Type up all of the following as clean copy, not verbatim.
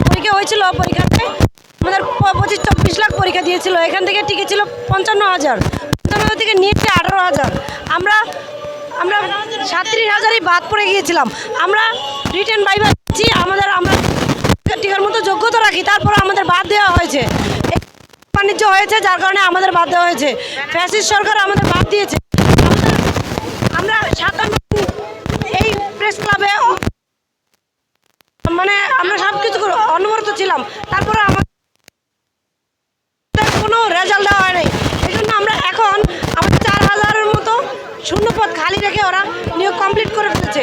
পরীক্ষা হয়েছিল, পরীক্ষাতে আমাদের 25-24 লাখ পরীক্ষা দিয়েছিল, এখান থেকে টিকে ছিল 55,000, 55,000 থেকে নিয়েছে 18,000। আমরা 37,000ই বাদ পড়ে গিয়েছিলাম। আমরা রিটেন ভাইভা দিচ্ছি, আমরা টিকার মতো যোগ্যতা রাখি, তারপরে আমাদের বাদ দেওয়া হয়েছে, বাণিজ্য হয়েছে, যার কারণে আমাদের বাদ দেওয়া হয়েছে। ফ্যাসিস্ট সরকার আমাদের বাদ দিয়েছে। আমরা 57 এই প্রেস ক্লাবে মানে আমরা সব কিছু অনবরত ছিলাম, তারপরে আমাদের কোনো রেজাল্ট দেওয়া হয় নাই। এই জন্য আমরা এখন আমাদের 4,000-এর মতো শূন্যপদ খালি রেখে ওরা নিয়োগ কমপ্লিট করে ফেলেছে।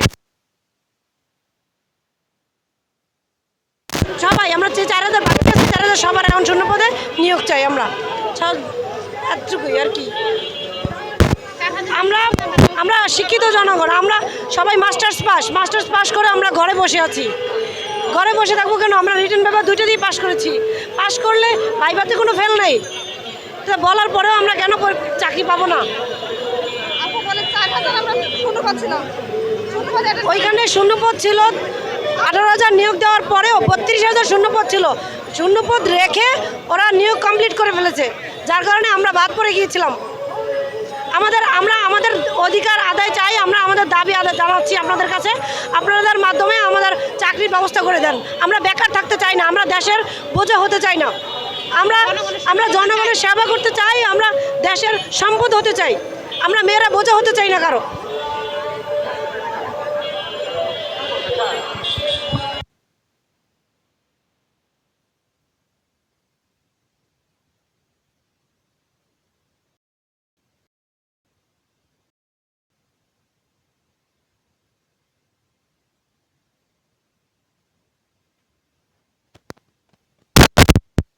সবাই আমরা যে 4,000 বাকি আছে, 4,000 সবার এখন শূন্যপদে নিয়োগ চাই। আমরা এতটুকুই আর কি। আমরা শিক্ষিত জনগণ, আমরা সবাই মাস্টার্স পাস করে আমরা ঘরে বসে আছি। ঘরে বসে থাকবো কেন? আমরা রিটেন পেপার 2টা দিয়ে পাস করেছি। পাস করলে ভাইভাতে কোনো ফেল নেই, তা বলার পরেও আমরা কেন চাকরি পাবো না? ওইখানে শূন্যপদ ছিল 18,000, নিয়োগ দেওয়ার পরেও 32,000 শূন্যপদ ছিল। শূন্যপদ রেখে ওরা নিয়োগ কমপ্লিট করে ফেলেছে, যার কারণে আমরা বাদ পড়ে গিয়েছিলাম। আমরা আমাদের অধিকার আদায় চাই, আমরা আমাদের দাবি আদায় জানাচ্ছি আপনাদের কাছে। আপনাদের মাধ্যমে আমাদের চাকরির ব্যবস্থা করে দেন। আমরা বেকার থাকতে চাই না, আমরা দেশের বোঝা হতে চাই না, আমরা জনগণের সেবা করতে চাই, আমরা দেশের সম্পদ হতে চাই, আমরা মেয়েরা বোঝা হতে চাই না কারো।